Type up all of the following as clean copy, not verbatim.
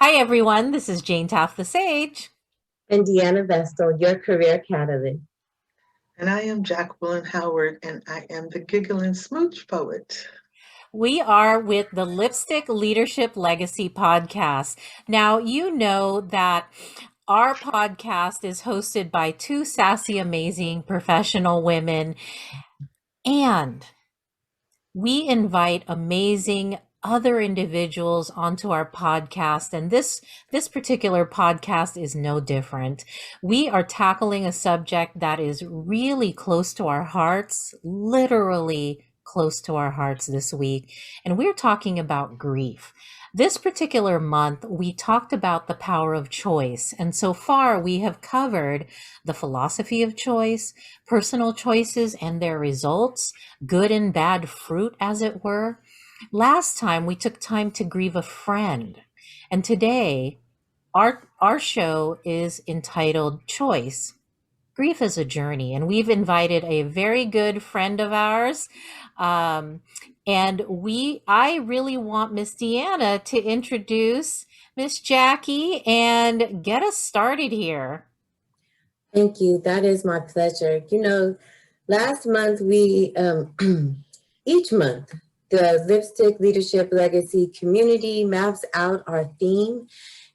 Hi, everyone. This is JaneTaff the Sage. And Deanna Vestal, your career catalyst. And I am Jacqueline Howard, and I am the Giggle N Smooch Poet. We are with the Lipstick Leadership Legacy podcast. Now, you know that our podcast is hosted by two sassy, amazing professional women, and we invite amazing other individuals onto our podcast, and this particular podcast is no different. We are tackling a subject that is really close to our hearts, literally close to our hearts this week, and we're talking about grief. This particular month, we talked about the power of choice, and so far we have covered the philosophy of choice, personal choices and their results, good and bad fruit, as it were. Last time we took time to grieve a friend, and today our show is entitled Choice. Grief is a journey, and we've invited a very good friend of ours. I really want Miss Deanna to introduce Miss Jacki and get us started here. Thank you. That is my pleasure. Last month each month, the Lipstick Leadership Legacy community maps out our theme.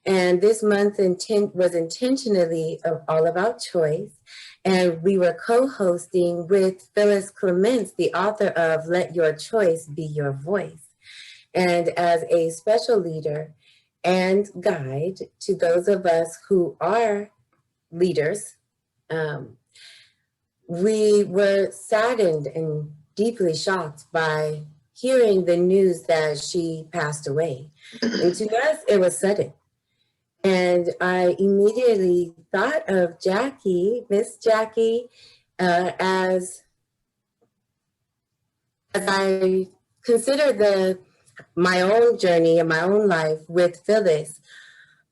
And this month was intentionally all about choice. And we were co-hosting with Phyllis Clements, the author of Let Your Choice Be Your Voice. And as a special leader and guide to those of us who are leaders, we were saddened and deeply shocked by hearing the news that she passed away. And to us, it was sudden. And I immediately thought of Jacki, Miss Jacki, as I considered my own journey and my own life with Phyllis,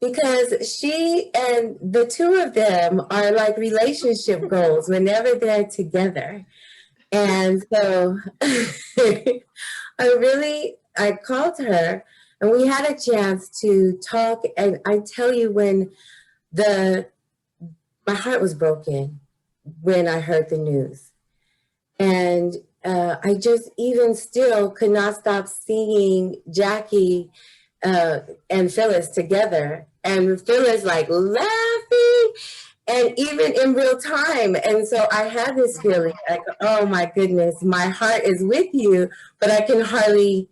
because she and the two of them are like relationship goals whenever they're together. And so I called her and we had a chance to talk. And I tell you, my heart was broken when I heard the news. And I just even still could not stop seeing Jacki and Phyllis together. And Phyllis like laughing and even in real time. And so I had this feeling like, oh my goodness, my heart is with you, but I can hardly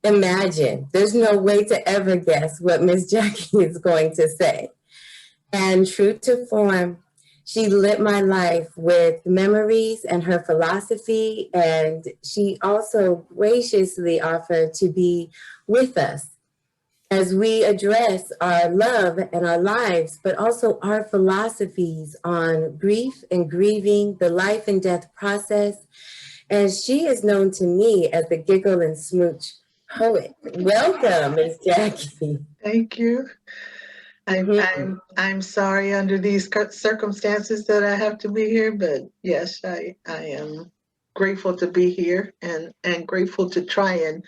imagine. There's no way to ever guess what Miss Jacki is going to say. And true to form, she lit my life with memories and her philosophy. And she also graciously offered to be with us as we address our love and our lives, but also our philosophies on grief and grieving, the life and death process. And she is known to me as the Giggle N Smooch Poet. Welcome, Ms. Jacki. Thank you. I'm sorry under these circumstances that I have to be here, but yes, I am grateful to be here and grateful to try and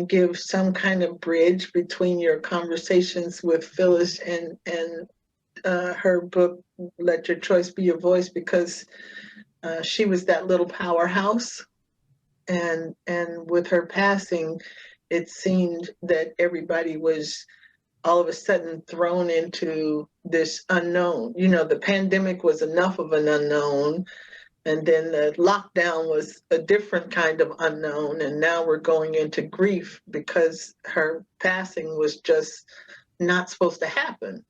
give some kind of bridge between your conversations with Phyllis and her book, Let Your Choice Be Your Voice, because she was that little powerhouse. And with her passing, it seemed that everybody was all of a sudden thrown into this unknown. The pandemic was enough of an unknown. And then the lockdown was a different kind of unknown. And now we're going into grief because her passing was just not supposed to happen.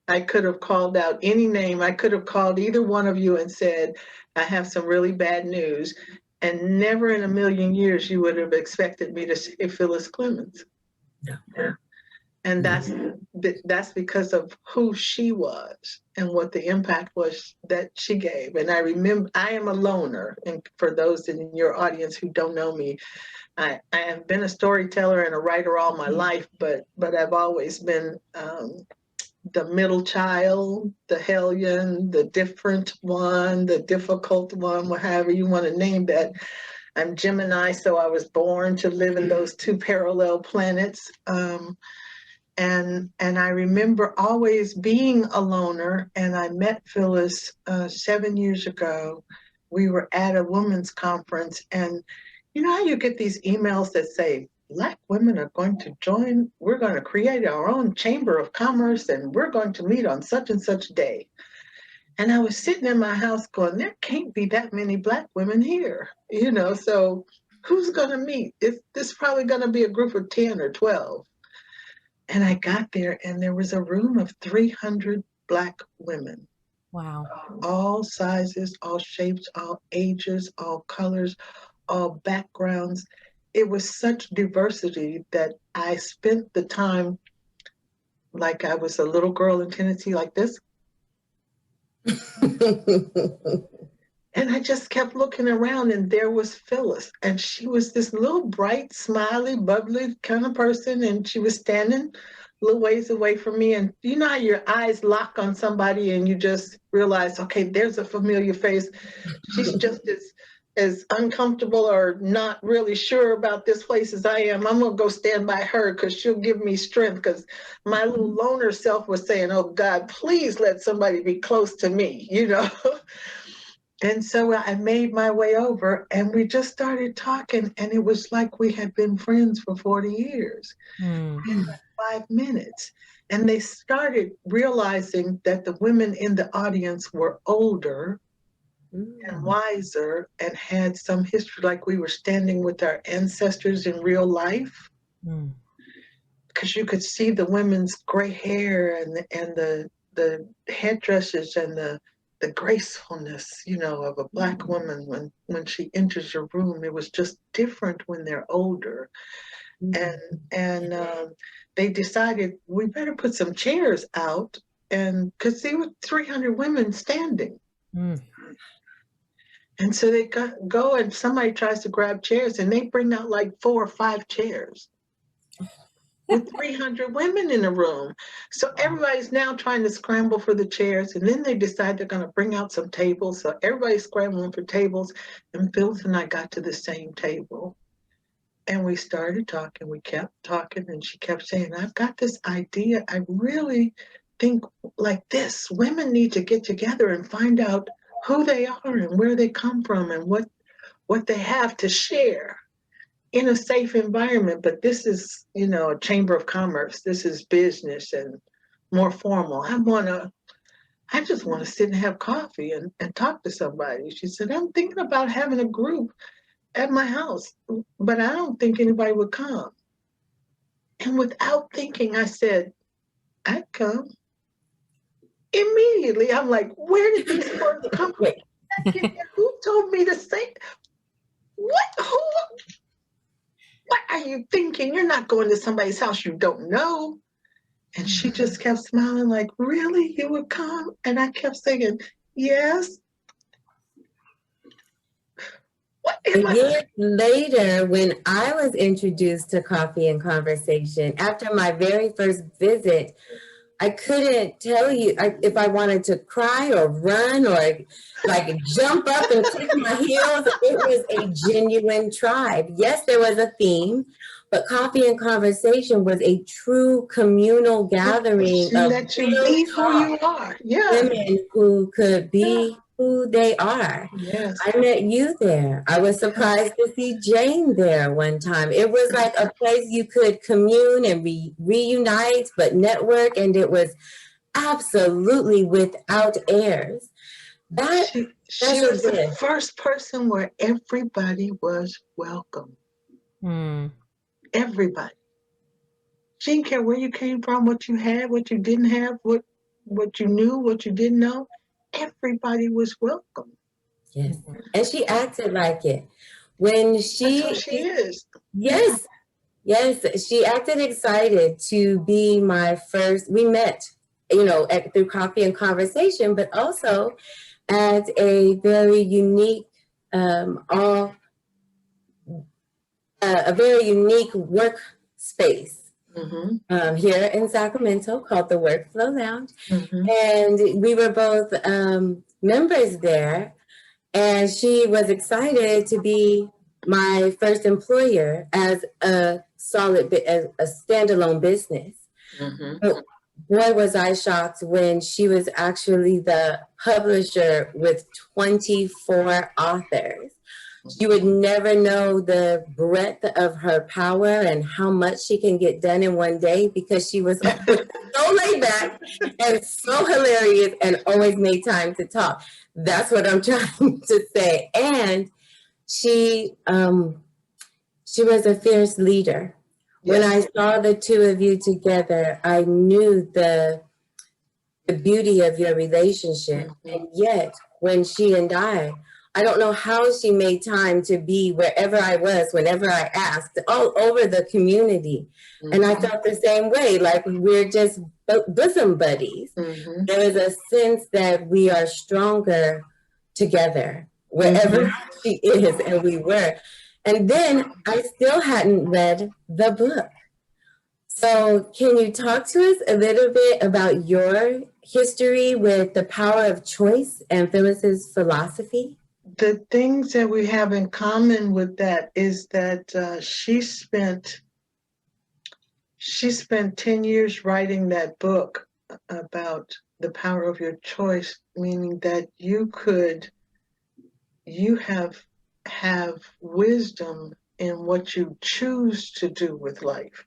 I could have called out any name. I could have called either one of you and said, I have some really bad news. And never in a million years you would have expected me to say Phyllis Clements. Yeah. And that's because of who she was and what the impact was that she gave. And I remember, I am a loner. And for those in your audience who don't know me, I have been a storyteller and a writer all my life, but I've always been the middle child, the hellion, the different one, the difficult one, however you want to name that. I'm Gemini, so I was born to live in those two parallel planets. And I remember always being a loner, and I met Phyllis 7 years ago. We were at a women's conference, and you know how you get these emails that say, Black women are going to join, we're going to create our own chamber of commerce, and we're going to meet on such and such day. And I was sitting in my house going, there can't be that many Black women here, you know, so who's going to meet? This probably going to be a group of 10 or 12. And I got there, and there was a room of 300 Black women. Wow. All sizes, all shapes, all ages, all colors, all backgrounds. It was such diversity that I spent the time like I was a little girl in Tennessee like this. And I just kept looking around, and there was Phyllis. And she was this little bright, smiley, bubbly kind of person. And she was standing a little ways away from me. And you know how your eyes lock on somebody and you just realize, okay, there's a familiar face. She's just as uncomfortable or not really sure about this place as I am. I'm going to go stand by her because she'll give me strength, because my little loner self was saying, oh, God, please let somebody be close to me, you know. And so I made my way over, and we just started talking, and it was like we had been friends for 40 years in like 5 minutes. And they started realizing that the women in the audience were older and wiser and had some history, like we were standing with our ancestors in real life. Because you could see the women's gray hair and the headdresses and the gracefulness, you know, of a Black woman when she enters your room. It was just different when they're older. And they decided we better put some chairs out, and because there were 300 women standing. And so they go and somebody tries to grab chairs, and they bring out like 4 or 5 chairs with 300 women in the room. So everybody's now trying to scramble for the chairs, and then they decide they're going to bring out some tables. So everybody's scrambling for tables, and Phyllis and I got to the same table. And we started talking, we kept talking, and she kept saying, I've got this idea. I really think like this. Women need to get together and find out who they are and where they come from and what they have to share in a safe environment. But this is, you know, a chamber of commerce. This is business and more formal. I just want to sit and have coffee and talk to somebody. She said, I'm thinking about having a group at my house, but I don't think anybody would come. And without thinking, I said, I'd come. Immediately, I'm like, where did these words come from? Who told me to say? What? What are you thinking? You're not going to somebody's house you don't know. And she just kept smiling like, really? You would come? And I kept saying, yes. A year later, when I was introduced to Coffee and Conversation, after my very first visit, I couldn't tell you if I wanted to cry or run or like jump up and click my heels. It was a genuine tribe. Yes, there was a theme, but Coffee and Conversation was a true communal gathering of that you be who you are. Yeah. Women who could be who they are. Yes. I met you there. I was surprised to see Jane there one time. It was like a place you could commune and reunite, but network, and it was absolutely without airs. She was the first person where everybody was welcome. Everybody. She didn't care where you came from, what you had, what you didn't have, what you knew, what you didn't know. Everybody was welcome. Yes. And she acted like it. When she is. Yes. Yes. She acted excited to be my first. We met, you know, through Coffee and Conversation, but also at a very unique, a very unique workspace. Here in Sacramento called the Workflow Lounge. And we were both members there, and she was excited to be my first employer as a standalone business. But boy, was I shocked when she was actually the publisher with 24 authors. You would never know the breadth of her power and how much she can get done in one day, because she was always so laid back and so hilarious and always made time to talk. That's what I'm trying to say. And she was a fierce leader. When I saw the two of you together, I knew the beauty of your relationship. And yet, when she and I don't know how she made time to be wherever I was, whenever I asked, all over the community. And I felt the same way, like we're just bosom buddies. There is a sense that we are stronger together, wherever she is, and we were. And then I still hadn't read the book. So can you talk to us a little bit about your history with the power of choice and Phyllis's philosophy? The things that we have in common with that is that she spent 10 years writing that book about the power of your choice, meaning that you have wisdom in what you choose to do with life.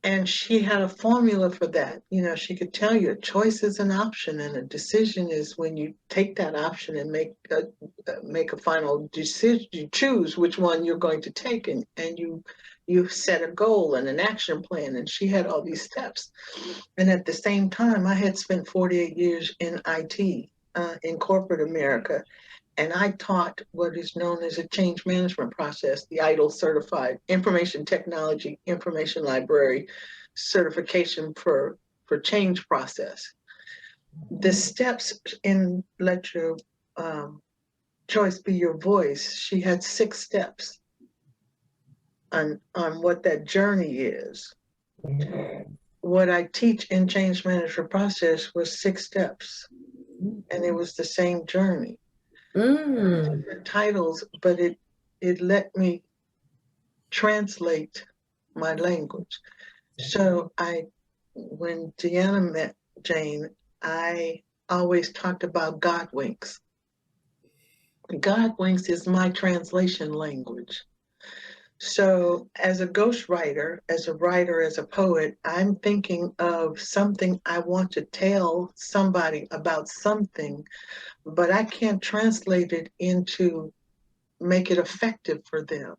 And she had a formula for that. You know, she could tell you a choice is an option, and a decision is when you take that option and make a final decision. You choose which one you're going to take, and you set a goal and an action plan. And she had all these steps. And at the same time, I had spent 48 years in IT, in corporate America. And I taught what is known as a change management process, the ITIL certified Information Technology Information Library certification for change process. The steps in Let Your Choice Be Your Voice, she had 6 steps on what that journey is. What I teach in change management process was 6 steps, and it was the same journey. Different titles, but it let me translate my language. So when Deanna met Jane, I always talked about God winks. God winks is my translation language. So as a ghostwriter, as a writer, as a poet, I'm thinking of something I want to tell somebody about something, but I can't translate it into make it effective for them.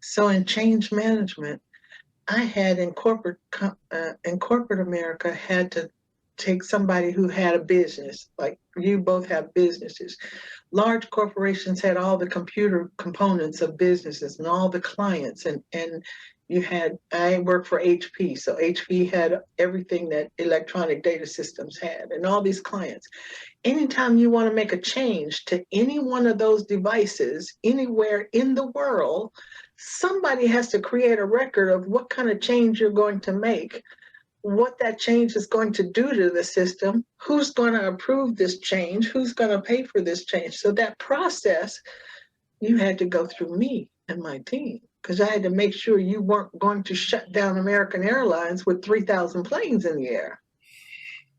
So in change management, I had in corporate America had to take somebody who had a business, like you both have businesses. Large corporations had all the computer components of businesses and all the clients, and I worked for HP, so HP had everything that electronic data systems had and all these clients. Anytime you want to make a change to any one of those devices anywhere in the world, somebody has to create a record of what kind of change you're going to make, what that change is going to do to the system, who's going to approve this change, who's going to pay for this change. So that process, you had to go through me and my team, because I had to make sure you weren't going to shut down American Airlines with 3,000 planes in the air,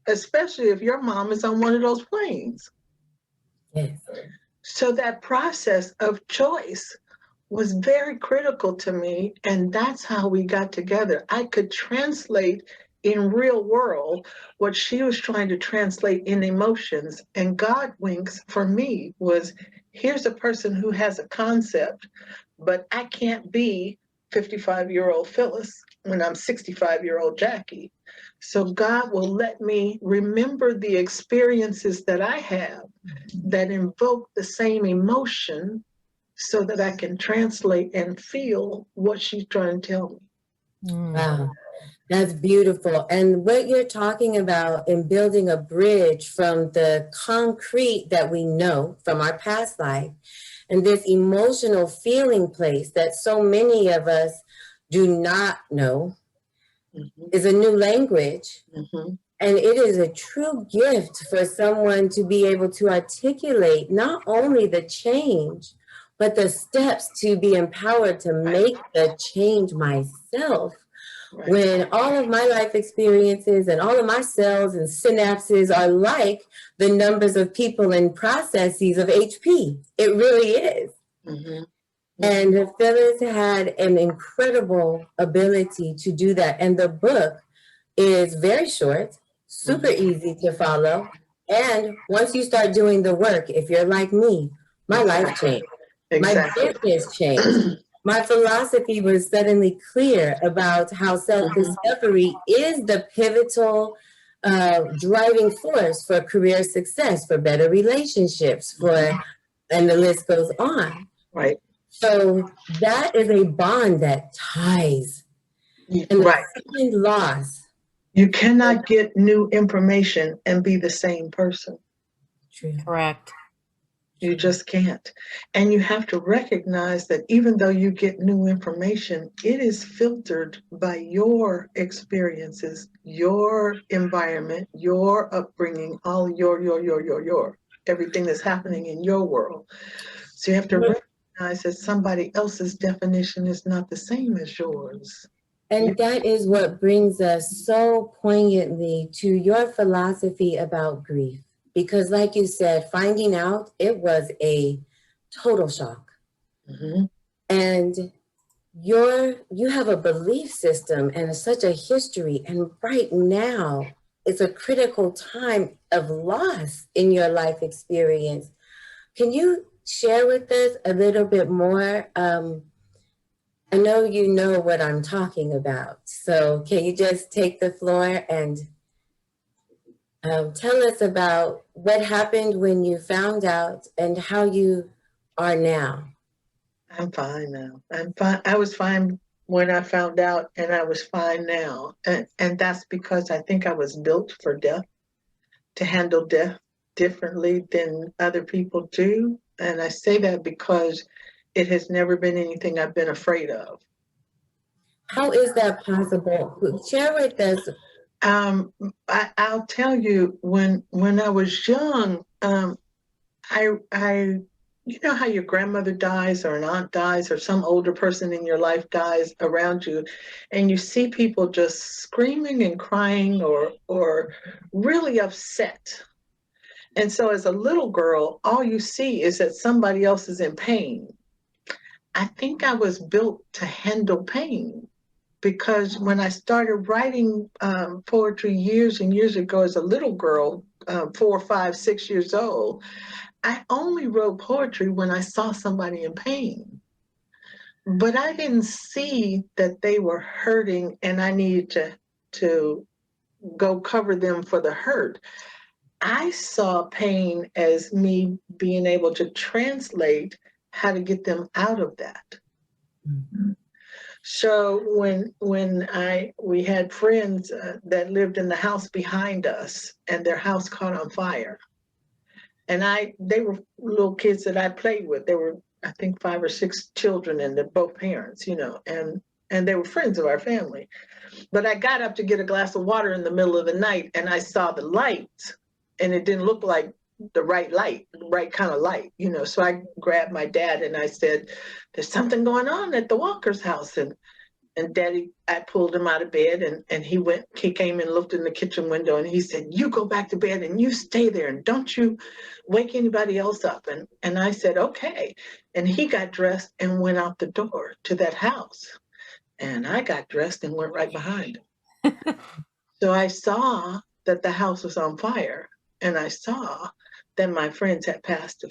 especially if your mom is on one of those planes. Yes. So that process of choice was very critical to me, and that's how we got together. I could translate in real world what she was trying to translate in emotions. And God winks for me was, here's a person who has a concept, but I can't be 55-year-old Phyllis when I'm 65-year-old Jacki. So God will let me remember the experiences that I have that invoke the same emotion, so that I can translate and feel what she's trying to tell me. Wow, that's beautiful. And what you're talking about in building a bridge from the concrete that we know from our past life and this emotional feeling place that so many of us do not know is a new language. And it is a true gift for someone to be able to articulate not only the change, but the steps to be empowered to make the change myself. Right. When all of my life experiences and all of my cells and synapses are like the numbers of people and processes of HP. It really is. Mm-hmm. And Phyllis had an incredible ability to do that. And the book is very short, super easy to follow. And once you start doing the work, if you're like me, my life changed. Exactly. My business changed. My philosophy was suddenly clear about how self-discovery is the pivotal driving force for career success, for better relationships, and the list goes on. Right. So that is a bond that ties. And Right. the second loss. You cannot get new information and be the same person. True. Correct. You just can't. And you have to recognize that even though you get new information, it is filtered by your experiences, your environment, your upbringing, all your, everything that's happening in your world. So you have to recognize that somebody else's definition is not the same as yours. And that is what brings us so poignantly to your philosophy about grief. Because like you said, finding out, it was a total shock. Mm-hmm. And you have a belief system and such a history. And right now, it's a critical time of loss in your life experience. Can you share with us a little bit more? I know you know what I'm talking about. So can you just take the floor and tell us about what happened when you found out and how you are now? I'm fine now. I'm fine. I was fine when I found out, and I was fine now. And that's because I think I was built for death, to handle death differently than other people do. And I say that because it has never been anything I've been afraid of. How is that possible? Share with us. I'll tell you, when I was young, I you know how your grandmother dies or an aunt dies or some older person in your life dies around you, and you see people just screaming and crying or really upset. And so as a little girl, all you see is that somebody else is in pain. I think I was built to handle pain, because when I started writing poetry years and years ago as a little girl, 4, 5, 6 years old, I only wrote poetry when I saw somebody in pain. But I didn't see that they were hurting and I needed to go cover them for the hurt. I saw pain as me being able to translate how to get them out of that. Mm-hmm. So when we had friends that lived in the house behind us, and their house caught on fire, and they were little kids that I played with. There were, I think, 5 or 6 children, and they're both parents, and they were friends of our family. But I got up to get a glass of water in the middle of the night, and I saw the light, and it didn't look like the right light, the right kind of light, So I grabbed my dad and I said, "There's something going on at the Walker's house." And Daddy, I pulled him out of bed, and he came and looked in the kitchen window, and he said, "You go back to bed and you stay there and don't you wake anybody else up." And I said, "Okay." And he got dressed and went out the door to that house. And I got dressed and went right behind him. So I saw that the house was on fire, and I saw that my friends had passed.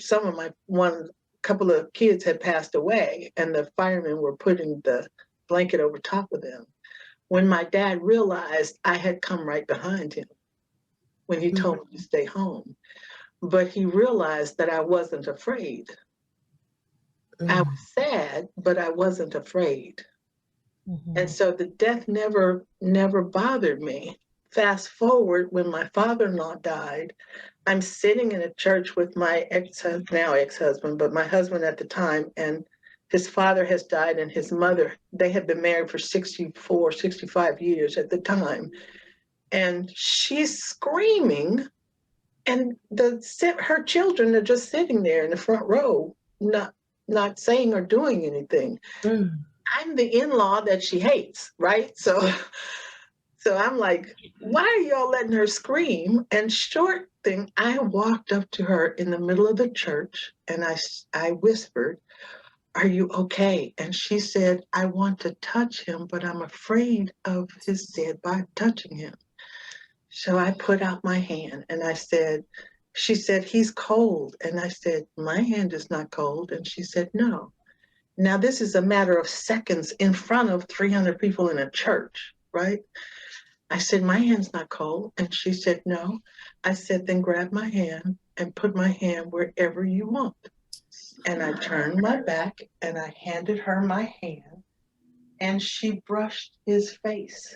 Couple of kids had passed away, and the firemen were putting the blanket over top of them. When my dad realized I had come right behind him when he told me to stay home, but he realized that I wasn't afraid. I was sad, but I wasn't afraid. And so the death never bothered me. Fast forward, when my father-in-law died, I'm sitting in a church with my now ex-husband, but my husband at the time, and his father has died, and his mother, they had been married for 64, 65 years at the time. And she's screaming, and her children are just sitting there in the front row, not saying or doing anything. I'm the in-law that she hates, right? So I'm like, why are y'all letting her scream? And short thing, I walked up to her in the middle of the church and I whispered, "Are you okay?" And she said, "I want to touch him, but I'm afraid of his dead by touching him." So I put out my hand and I said, she said, "He's cold." And I said, "My hand is not cold." And she said, "No." Now, this is a matter of seconds in front of 300 people in a church, right? I said, "My hand's not cold." And she said, "No." I said, "Then grab my hand and put my hand wherever you want." And I turned my back and I handed her my hand and she brushed his face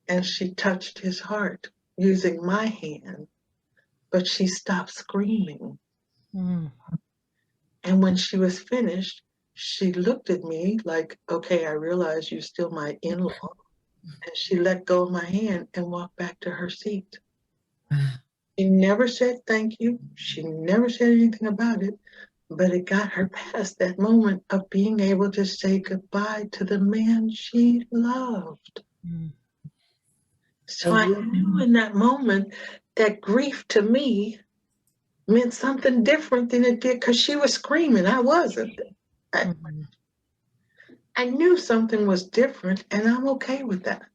and she touched his heart using my hand, but she stopped screaming. Mm. And when she was finished, she looked at me like, "Okay, I realize you're still my in-law." And she let go of my hand and walked back to her seat. She never said thank you. She never said anything about it, but it got her past that moment of being able to say goodbye to the man she loved. Mm. So I knew in that moment that grief to me meant something different than it did because she was screaming. I wasn't. Mhm. I knew something was different, and I'm okay with that.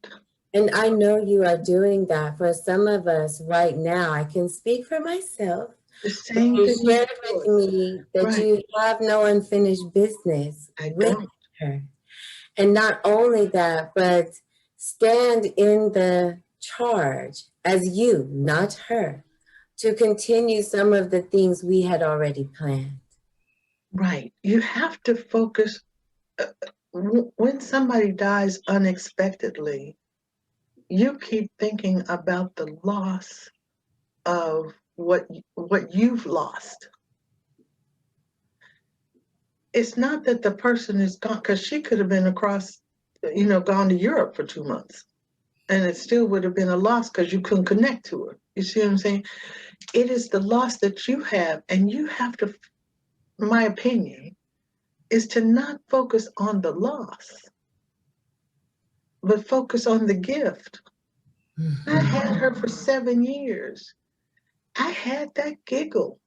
And I know you are doing that for some of us right now. I can speak for myself. The same You thing shared with with me that Right. you have no unfinished business I with don't. her. And not only that, but stand in the charge as you, not her, to continue some of the things we had already planned. Right. You have to focus. When somebody dies unexpectedly, you keep thinking about the loss of what you've lost. It's not that the person is gone, because she could have been across, gone to Europe for 2 months, and it still would have been a loss because you couldn't connect to her. You see what I'm saying? It is the loss that you have, and you have to, my opinion, is to not focus on the loss, but focus on the gift. I had her for 7 years. I had that giggle.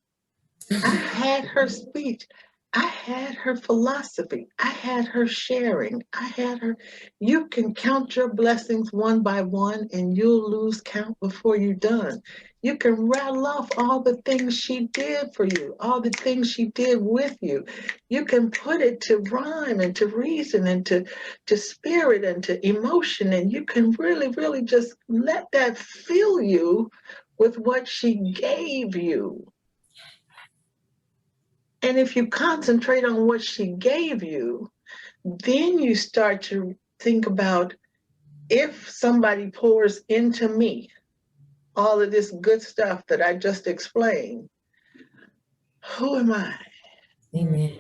I had her speech. I had her philosophy. I had her sharing. I had her. You can count your blessings one by one and you'll lose count before you're done. You can rattle off all the things she did for you, all the things she did with you. You can put it to rhyme and to reason and to spirit and to emotion. And you can really, really just let that fill you with what she gave you. And if you concentrate on what she gave you, then you start to think about, if somebody pours into me all of this good stuff that I just explained, who am I? Amen.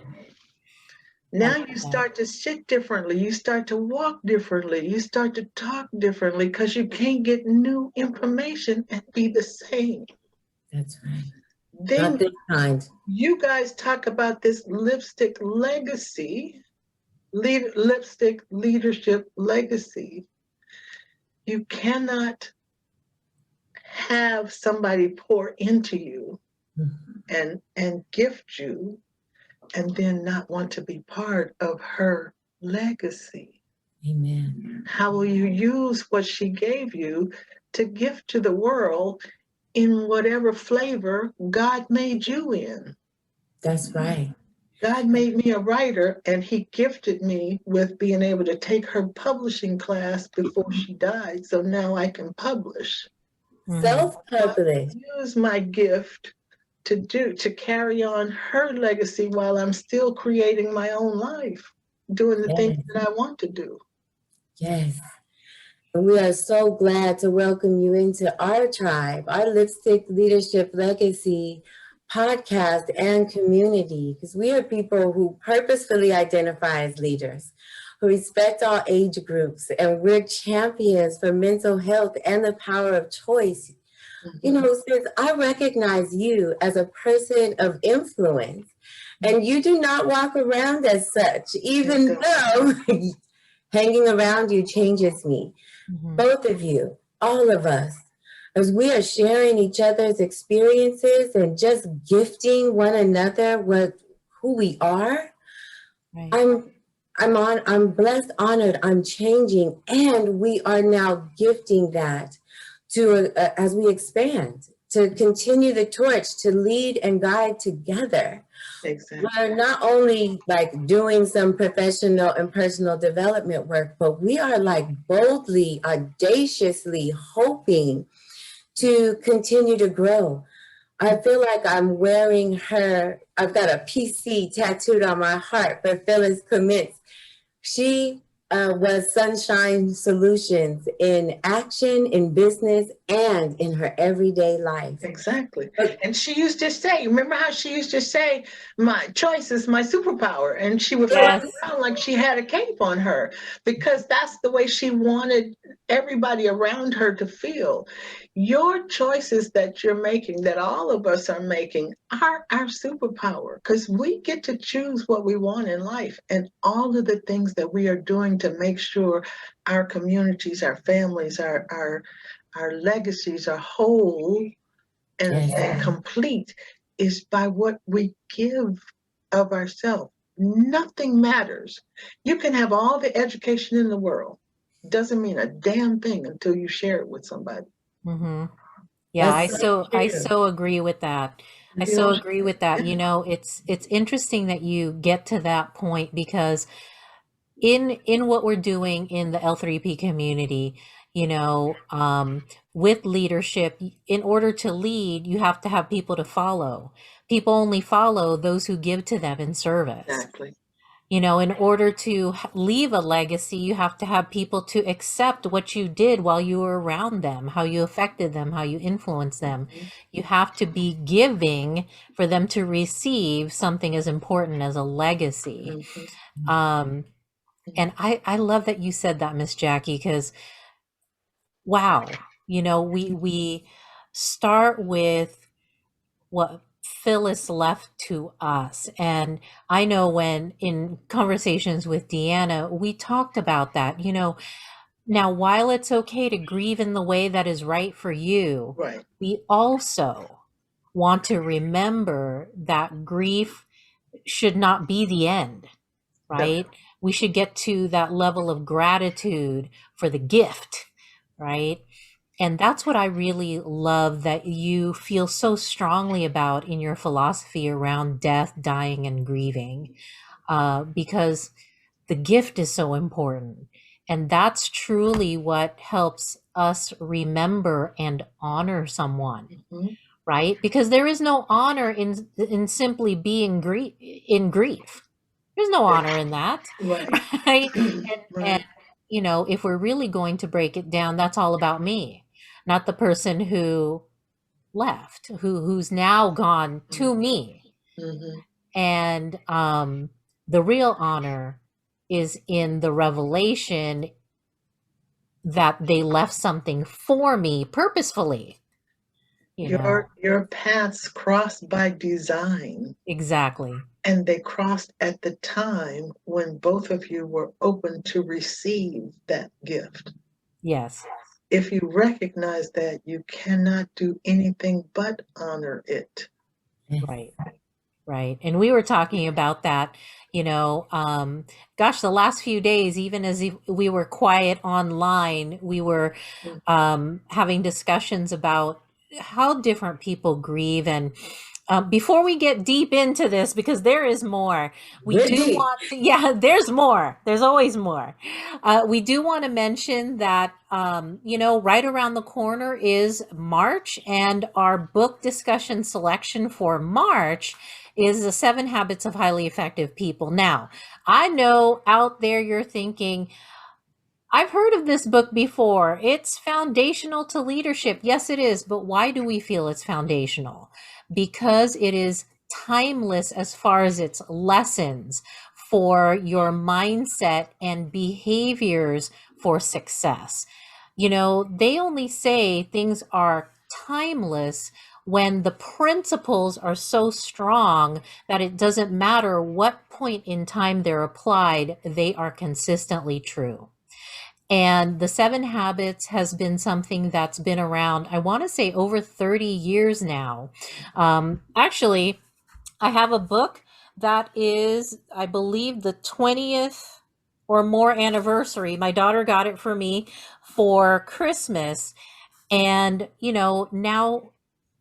Now you start to sit differently. You start to walk differently. You start to talk differently because you can't get new information and be the same. That's right. Then Not this kind. you guys talk about this lipstick legacy. Lipstick leadership legacy. You cannot have somebody pour into you and gift you and then not want to be part of her legacy. Amen. How will you use what she gave you to gift to the world in whatever flavor God made you in? That's right. God made me a writer, and he gifted me with being able to take her publishing class before she died. So now I can publish. Self-published. Use my gift to carry on her legacy while I'm still creating my own life, doing the things that I want to do. Yes. And we are so glad to welcome you into our tribe, our Lipstick Leadership Legacy podcast and community, because we are people who purposefully identify as leaders, who respect all age groups, and we're champions for mental health and the power of choice. You know, since I recognize you as a person of influence, and you do not walk around as such, even though hanging around you changes me. Both of you, all of us, as we are sharing each other's experiences and just gifting one another with who we are, Right. I'm blessed, honored, I'm changing, and we are now gifting that to as we expand, to continue the torch, to lead and guide together. Exactly. We're not only like doing some professional and personal development work, but we are like boldly, audaciously hoping to continue to grow. I feel like I'm wearing her, I've got a PC tattooed on my heart for Phyllis Clements. She was Sunshine Solutions in action, in business, and in her everyday life. Exactly. And she used to say, remember how she used to say, my choice is my superpower. And she would fly around like she had a cape on her, because that's the way she wanted everybody around her to feel. Your choices that you're making, that all of us are making, are our superpower, because we get to choose what we want in life. And all of the things that we are doing to make sure our communities, our families, our legacies are whole and complete is by what we give of ourselves. Nothing matters. You can have all the education in the world. Doesn't mean a damn thing until you share it with somebody. Yeah, I so agree with that. I so agree with that. You know, it's interesting that you get to that point, because in what we're doing in the L3P community, you know, with leadership, in order to lead, you have to have people to follow. People only follow those who give to them in service. Exactly. You know, in order to leave a legacy, you have to have people to accept what you did while you were around them, how you affected them, how you influenced them. You have to be giving for them to receive something as important as a legacy. And I love that you said that, Miss Jackie, because wow, you know, we start with what Phyllis left to us. And I know when in conversations with Deanna, we talked about that, you know. Now, while it's okay to grieve in the way that is right for you, Right. we also want to remember that grief should not be the end, right? We should get to that level of gratitude for the gift, right? And that's what I really love that you feel so strongly about in your philosophy around death, dying, and grieving, because the gift is so important. And that's truly what helps us remember and honor someone, right? Because there is no honor in simply being in grief. There's no honor in that, right? And you know, if we're really going to break it down, that's all about me, not the person who left, who's now gone to me. And the real honor is in the revelation that they left something for me purposefully. Your paths crossed by design. Exactly. And they crossed at the time when both of you were open to receive that gift. Yes. If you recognize that, you cannot do anything but honor it. Right. Right. And we were talking about that, you know, gosh, the last few days, even as we were quiet online, we were having discussions about how different people grieve. And before we get deep into this, because there is more, yeah, there's more. There's always more. We do want to mention that, you know, right around the corner is March, and our book discussion selection for March is The 7 Habits of Highly Effective People. Now, I know out there you're thinking, I've heard of this book before. It's foundational to leadership. Yes, it is. But why do we feel it's foundational? Because it is timeless as far as its lessons for your mindset and behaviors for success. You know, they only say things are timeless when the principles are so strong that it doesn't matter what point in time they're applied, they are consistently true. And the Seven Habits has been something that's been around, I want to say, over 30 years now. Actually, I have a book that is, I believe, the 20th or more anniversary. My daughter got it for me for Christmas. And, now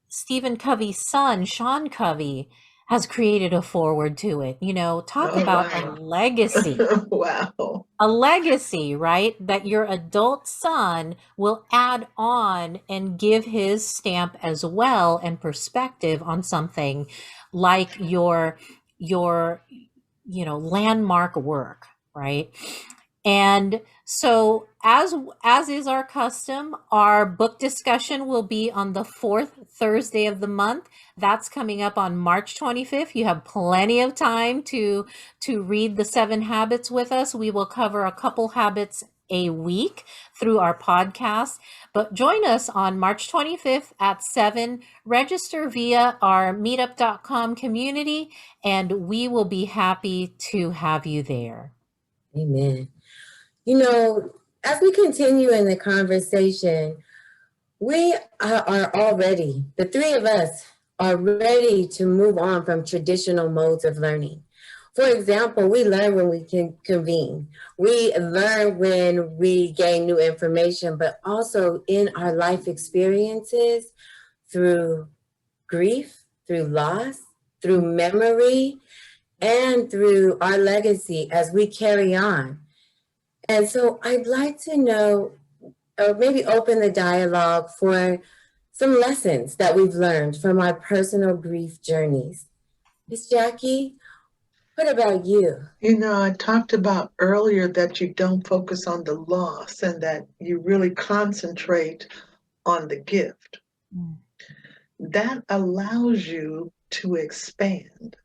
Stephen Covey's son, Sean Covey, has created a foreword to it. Talk Oh, about a wow. legacy. Wow. A legacy, right? That your adult son will add on and give his stamp as well and perspective on something like your landmark work, right? And so as is our custom, our book discussion will be on the fourth Thursday of the month. That's coming up on March 25th. You have plenty of time to read the 7 habits with us. We will cover a couple habits a week through our podcast, but join us on March 25th at 7. Register via our meetup.com community, and we will be happy to have you there. Amen. As we continue in the conversation, we are already, the three of us are ready to move on from traditional modes of learning. For example, we learn when we can convene. We learn when we gain new information, but also in our life experiences through grief, through loss, through memory, and through our legacy as we carry on. And so I'd like to know, or maybe open the dialogue for some lessons that we've learned from our personal grief journeys. Miss Jacki, what about you? I talked about earlier that you don't focus on the loss and that you really concentrate on the gift. Mm. That allows you to expand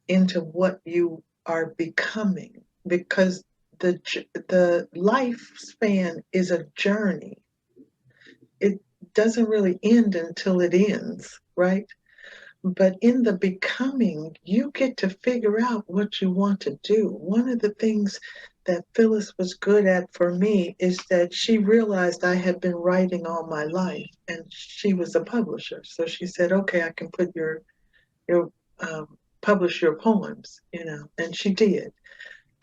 into what you are becoming, because the lifespan is a journey. It doesn't really end until it ends, right? But in the becoming, you get to figure out what you want to do. One of the things that Phyllis was good at for me is that she realized I had been writing all my life, and she was a publisher. So she said, okay, I can put your publish your poems, and she did.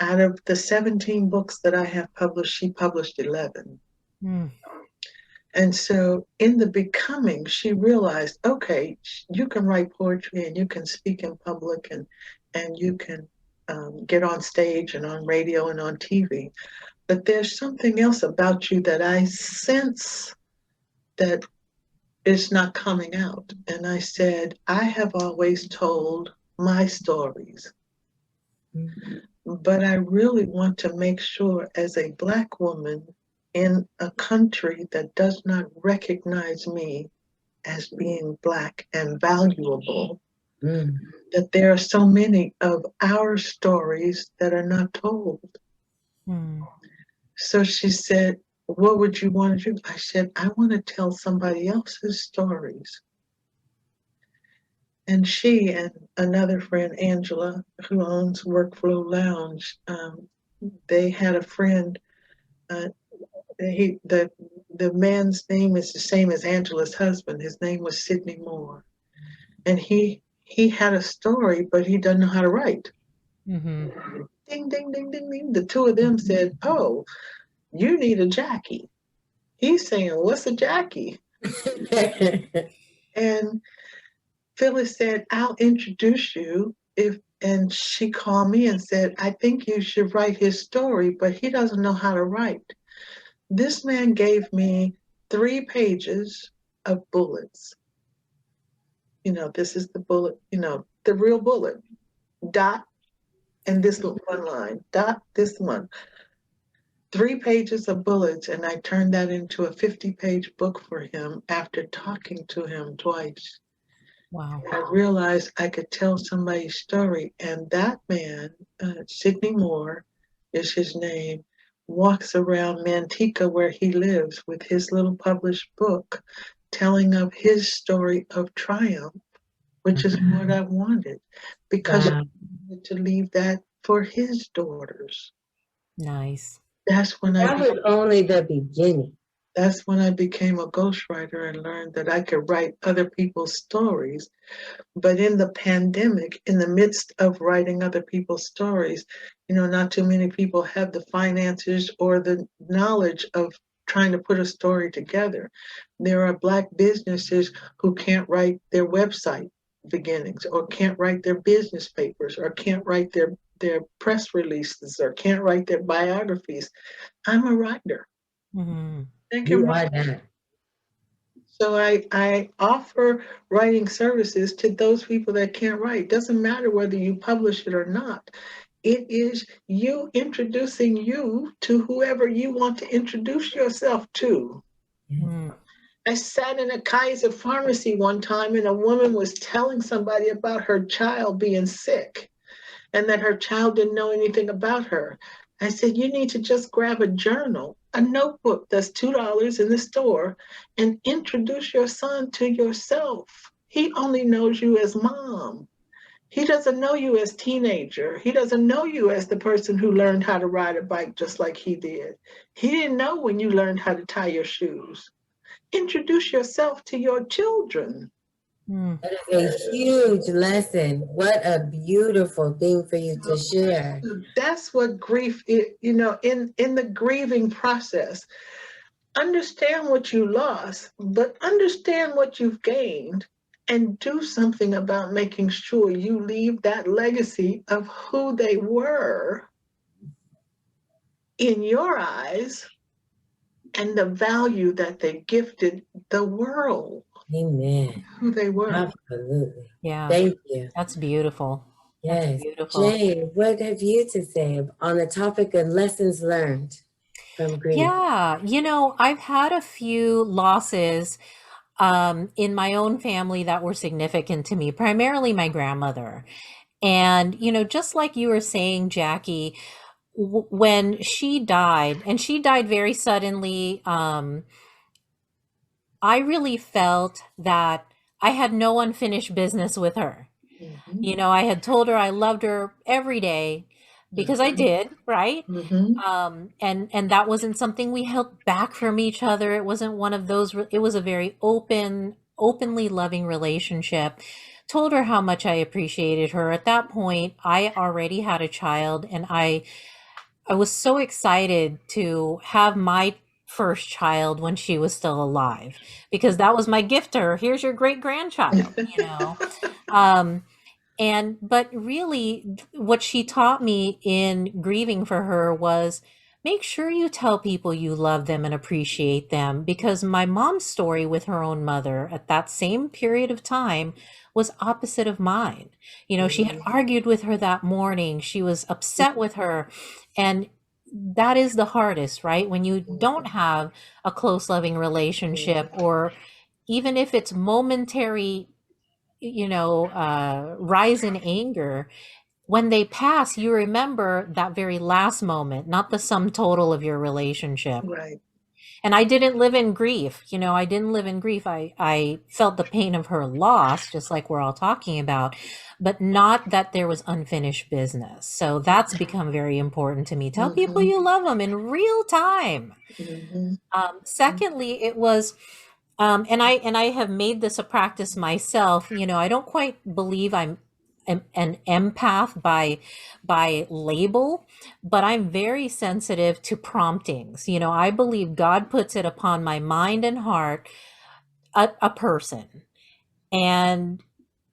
Out of the 17 books that I have published, she published 11. Mm. And so in the becoming, she realized, okay, you can write poetry and you can speak in public and you can get on stage and on radio and on TV. But there's something else about you that I sense that is not coming out. And I said, I have always told my stories. Mm-hmm. But I really want to make sure, as a Black woman in a country that does not recognize me as being Black and valuable, that there are so many of our stories that are not told. So she said, what would you want to do? I said, I want to tell somebody else's stories. And she and another friend, Angela, who owns Workflow Lounge, they had a friend. The man's name is the same as Angela's husband. His name was Sidney Moore, and he had a story, but he doesn't know how to write. Mm-hmm. Ding, ding, ding, ding, ding. The two of them said, "Oh, you need a Jacki." He's saying, "What's a Jacki?" And Phyllis said, I'll introduce you and she called me and said, I think you should write his story, but he doesn't know how to write. This man gave me 3 pages of bullets. This is the bullet, the real bullet. Dot, and this one line. Dot, this one. 3 pages of bullets, and I turned that into a 50-page book for him after talking to him twice. Wow. I realized I could tell somebody's story, and that man, Sidney Moore is his name, walks around Manteca where he lives with his little published book, telling of his story of triumph, which is what I wanted, because Wow. I wanted to leave that for his daughters. Nice. That's when That was only the beginning. that's when I became a ghostwriter and learned that I could write other people's stories. But in the pandemic, in the midst of writing other people's stories, not too many people have the finances or the knowledge of trying to put a story together. There are Black businesses who can't write their website beginnings, or can't write their business papers, or can't write their press releases, or can't write their biographies. I'm a writer. Mm-hmm. I can You write. are that. So I offer writing services to those people that can't write. Doesn't matter whether you publish it or not. It is you introducing you to whoever you want to introduce yourself to. Mm-hmm. I sat in a Kaiser pharmacy one time and a woman was telling somebody about her child being sick and that her child didn't know anything about her. I said, you need to just grab a journal, a notebook that's $2 in the store, and introduce your son to yourself. He only knows you as mom. He doesn't know you as teenager. He doesn't know you as the person who learned how to ride a bike just like he did. He didn't know when you learned how to tie your shoes. Introduce yourself to your children. That is a huge lesson. What a beautiful thing for you to share. That's what grief is, in the grieving process. Understand what you lost, but understand what you've gained and do something about making sure you leave that legacy of who they were in your eyes and the value that they gifted the world. Amen. Who they were. Absolutely. Yeah. Thank you. That's beautiful. Yes. That's beautiful. Jane, what have you to say on the topic of lessons learned from grief? Yeah, I've had a few losses in my own family that were significant to me, primarily my grandmother. And, just like you were saying, Jackie, when she died, and she died very suddenly, I really felt that I had no unfinished business with her. Mhm. I had told her I loved her every day because I did, right? Mhm. And that wasn't something we held back from each other. It wasn't one of those, it was a very openly loving relationship. Told her how much I appreciated her. At that point, I already had a child, and I was so excited to have my first child when she was still alive, because that was my gift to her. Here's your great grandchild, Um, but really, what she taught me in grieving for her was make sure you tell people you love them and appreciate them, because my mom's story with her own mother at that same period of time was opposite of mine. She had argued with her that morning. She was upset with her. And that is the hardest, right? When you don't have a close, loving relationship, or even if it's momentary, rise in anger, when they pass, you remember that very last moment, not the sum total of your relationship. Right. And I didn't live in grief. I didn't live in grief. I felt the pain of her loss, just like we're all talking about, but not that there was unfinished business. So that's become very important to me. Tell people you love them in real time. Mhm. Secondly, it was, and I have made this a practice myself. I don't quite believe I'm an empath by label, but I'm very sensitive to promptings. I believe God puts it upon my mind and heart, a person, and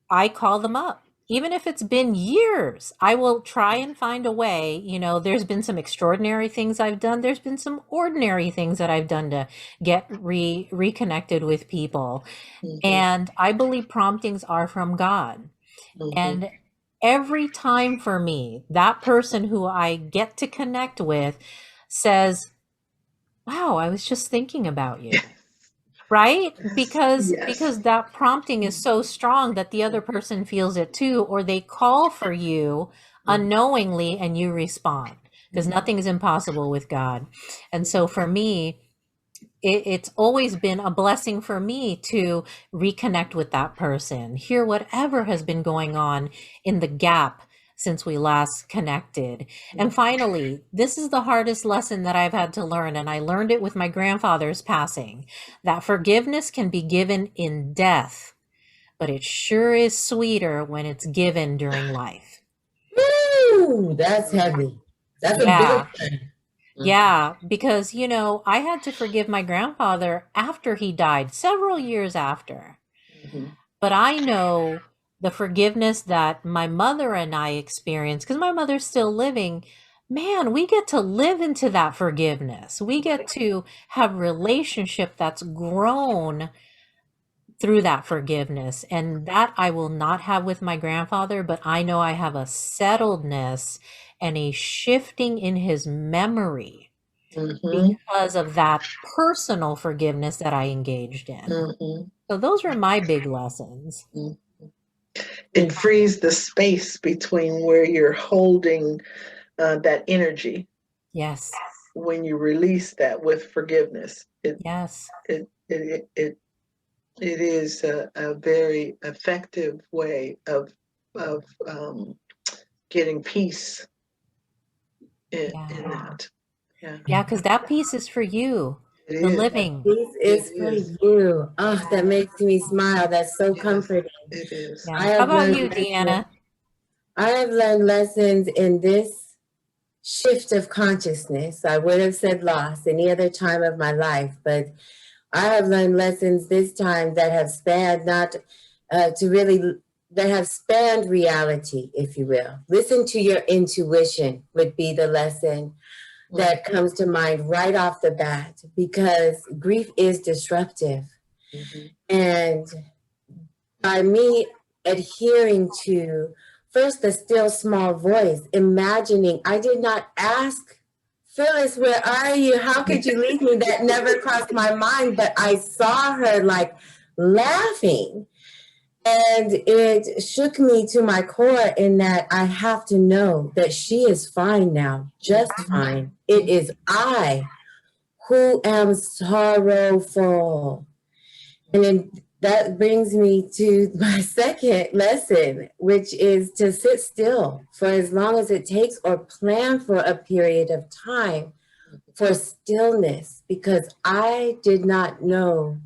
I call them up. Even if it's been years, I will try and find a way. There's been some extraordinary things I've done. There's been some ordinary things that I've done to get reconnected with people. And I believe promptings are from God. And every time for me, that person who I get to connect with says, wow, I was just thinking about you. Right? Because Yes. that prompting is so strong that the other person feels it too, or they call for you unknowingly and you respond, because nothing is impossible with God. And so for me, it's always been a blessing for me to reconnect with that person, hear whatever has been going on in the gap since we last connected. And finally, this is the hardest lesson that I've had to learn, and I learned it with my grandfather's passing, that forgiveness can be given in death, but it sure is sweeter when it's given during life. Woo, that's heavy. That's a big Yeah. one. Yeah, because, I had to forgive my grandfather after he died, several years after. But I know the forgiveness that my mother and I experienced, because my mother's still living, man, we get to live into that forgiveness. We get to have relationship that's grown through that forgiveness. And that I will not have with my grandfather, but I know I have a settledness and a shifting in his memory because of that personal forgiveness that I engaged in. So those were my big lessons. It frees the space between where you're holding that energy. Yes. When you release that with forgiveness, Yes. It is a very effective way of getting peace in that. Yeah, because that piece is for you, the living. Peace is for you. Oh, that makes me smile. That's so comforting. It is. Yeah. How about you, Deanna? I have learned lessons in this shift of consciousness. I would have said loss any other time of my life, but I have learned lessons this time that have spanned that have spanned reality, if you will. Listen to your intuition would be the lesson that comes to mind right off the bat, because grief is disruptive. And by me adhering to first the still small voice, imagining, I did not ask, Phyllis, where are you? How could you leave me? That never crossed my mind, but I saw her like laughing. And it shook me to my core in that I have to know that she is fine now, just fine. It is I who am sorrowful. And then that brings me to my second lesson, which is to sit still for as long as it takes, or plan for a period of time for stillness, because I did not know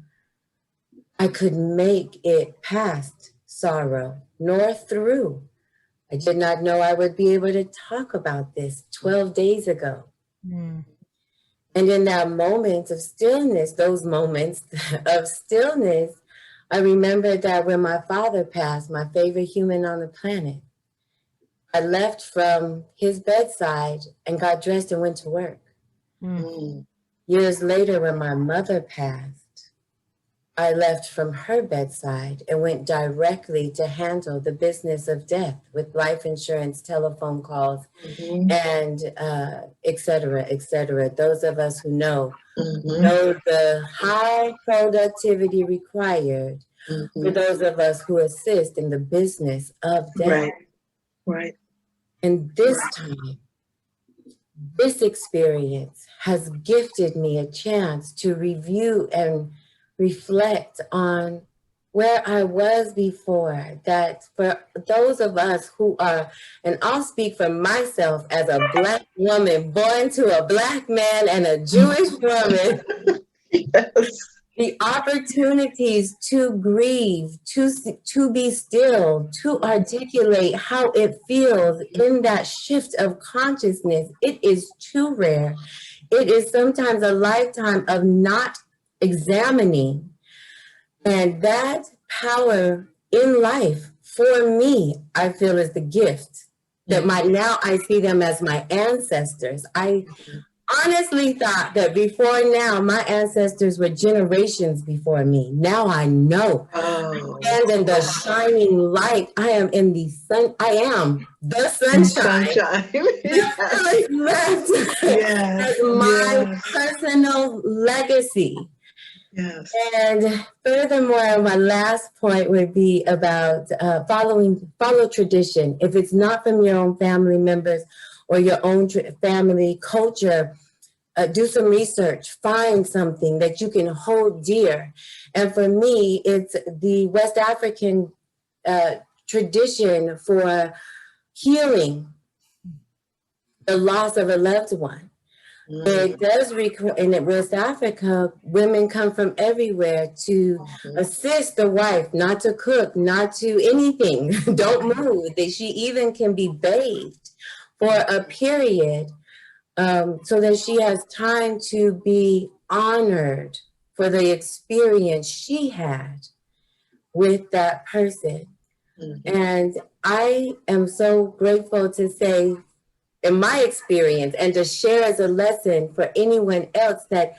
I could make it past sorrow, nor through. I did not know I would be able to talk about this 12 days ago. And in that moment of stillness, those moments of stillness, I remembered that when my father passed, my favorite human on the planet, I left from his bedside and got dressed and went to work. Years later, when my mother passed, I left from her bedside and went directly to handle the business of death with life insurance, telephone calls, and et cetera, et cetera. Those of us who know the high productivity required for those of us who assist in the business of death. Right. And this time, this experience has gifted me a chance to review and reflect on where I was before. That for those of us who are, and I'll speak for myself as a Black woman born to a Black man and a Jewish woman, the opportunities to grieve, to be still, to articulate how it feels in that shift of consciousness, it is too rare. It is sometimes a lifetime of not examining. And that power in life, for me, I feel is the gift that now I see them as my ancestors. I honestly thought that before now, my ancestors were generations before me. Now I know. And in the shining light, I am in the sun. I am the sunshine. As my personal legacy. And furthermore, my last point would be about follow tradition. If it's not from your own family members or your own family culture, do some research, find something that you can hold dear. And for me, it's the West African tradition for healing the loss of a loved one. It does require, in West Africa, women come from everywhere to assist the wife, not to cook, not to anything. Don't move. She even can be bathed for a period, so that she has time to be honored for the experience she had with that person. And I am so grateful to say, in my experience, and to share as a lesson for anyone else, that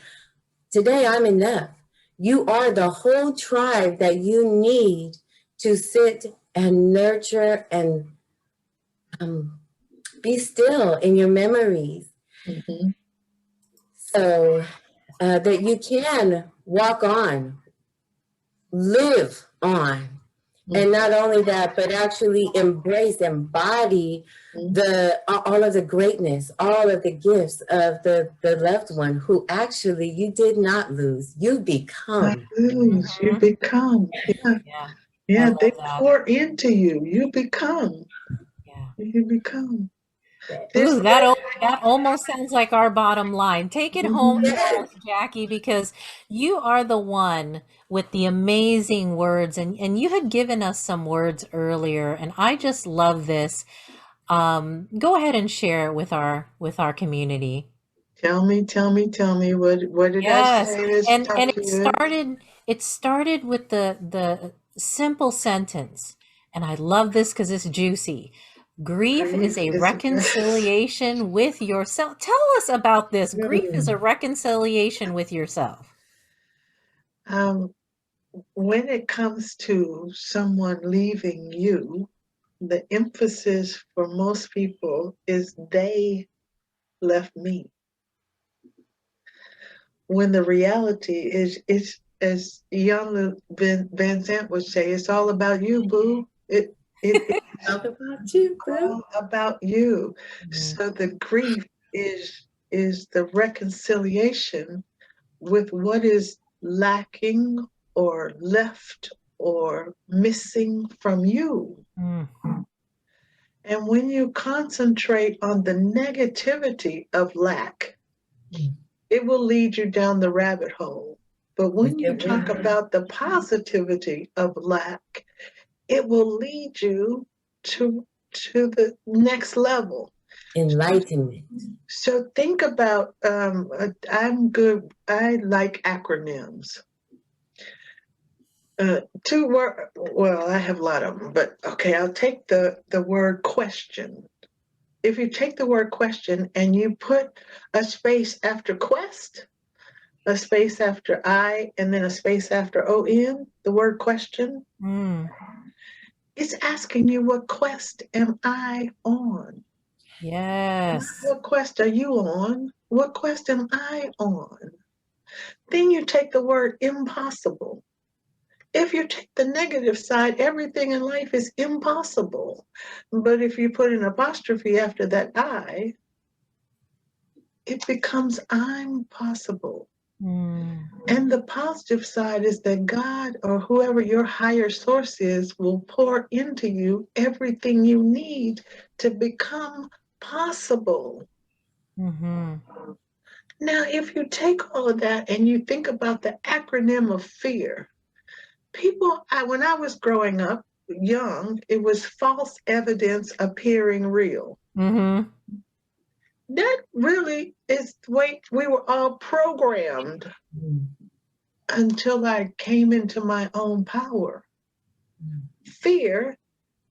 today I'm enough. You are the whole tribe that you need to sit and nurture and be still in your memories. So that you can walk on, live on. And not only that, but actually embrace, embody all of the greatness, all of the gifts of the loved one who actually you did not lose. You become. You become. Yeah, they pour into you. You become. You become. Ooh, that almost sounds like our bottom line. Take it home for us, Jacki, because you are the one with the amazing words, and you had given us some words earlier, and I just love this. Go ahead and share it with our community. Tell me. What did I Yes, say? and it started with the simple sentence, and I love this because it's juicy. Grief is a reconciliation with yourself. Tell us about this. Grief is a reconciliation with yourself. When it comes to someone leaving you, the emphasis for most people is they left me. When the reality is, it's as young Van Sant would say, it's all about you, boo. It's Talk about you, boo. all about you. So the grief is the reconciliation with what is lacking or left or missing from you. And when you concentrate on the negativity of lack, it will lead you down the rabbit hole. But when you talk about the positivity of lack, it will lead you to the next level. Enlightenment. So think about, I'm good, I like acronyms. Two word, well, I have a lot of them, but okay, I'll take the word question. If you take the word question and you put a space after quest, a space after I, and then a space after ON, the word question, it's asking you, what quest am I on? Yes. What quest are you on? What quest am I on? Then you take the word impossible. If you take the negative side, everything in life is impossible. But if you put an apostrophe after that I, it becomes I'm possible. And the positive side is that God, or whoever your higher source is, will pour into you everything you need to become possible. Now, if you take all of that and you think about the acronym of fear, when I was growing up young, it was false evidence appearing real. That really is the way we were all programmed until I came into my own power. Fear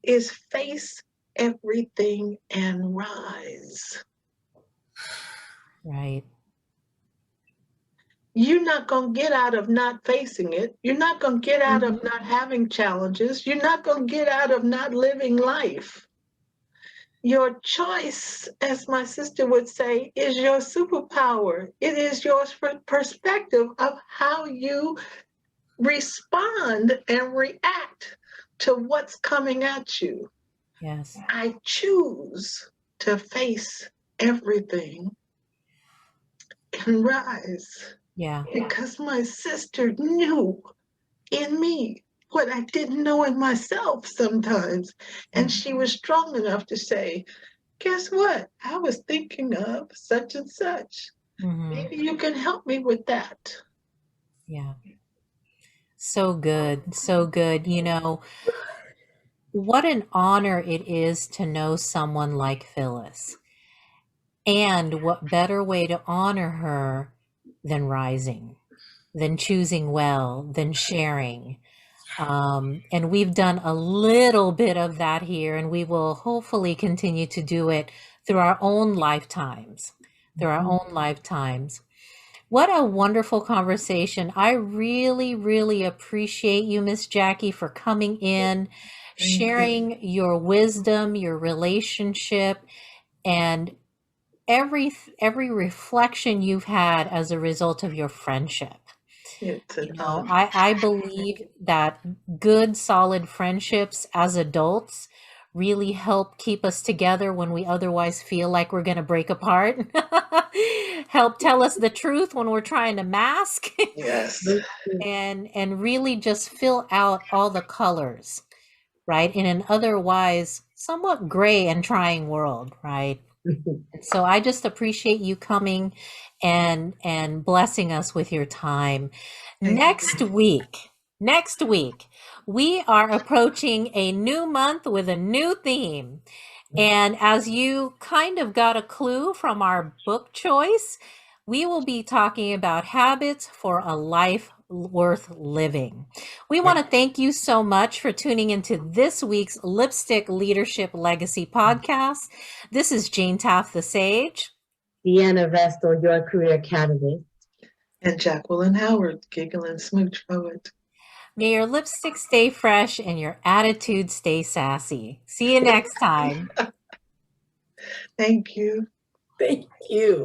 is face everything and rise. Right. You're not going to get out of not facing it. You're not going to get out of not having challenges. You're not going to get out of not living life. Your choice, as my sister would say, is your superpower. It is your perspective of how you respond and react to what's coming at you. Yes. I choose to face everything and can rise. Yeah. Because my sister knew in me what I didn't know in myself sometimes. And she was strong enough to say, guess what? I was thinking of such and such. Maybe you can help me with that. Yeah. So good. So good. You know, what an honor it is to know someone like Phyllis. And what better way to honor her than rising, than choosing well, than sharing. And we've done a little bit of that here, and we will hopefully continue to do it through our own lifetimes, through our own lifetimes. What a wonderful conversation. I really, really appreciate you, Miss Jacki, for coming in, sharing your wisdom, your relationship, and every reflection you've had as a result of your friendship. It's You an know, honor. I believe that good, solid friendships as adults really help keep us together when we otherwise feel like we're going to break apart. Help tell us the truth when we're trying to mask. Yes. And really just fill out all the colors, right? In an otherwise somewhat gray and trying world, right? So I just appreciate you coming and blessing us with your time. Next week, we are approaching a new month with a new theme. And as you kind of got a clue from our book choice, we will be talking about habits for a life worth living. We want to thank you so much for tuning into this week's Lipstick Leadership Legacy podcast. This is JaneTaff the Sage. Deanna Vestal, your career catalyst. And Jacqueline Howard, Giggle N Smooch Poet. May your lipstick stay fresh and your attitude stay sassy. See you next time. Thank you. Thank you.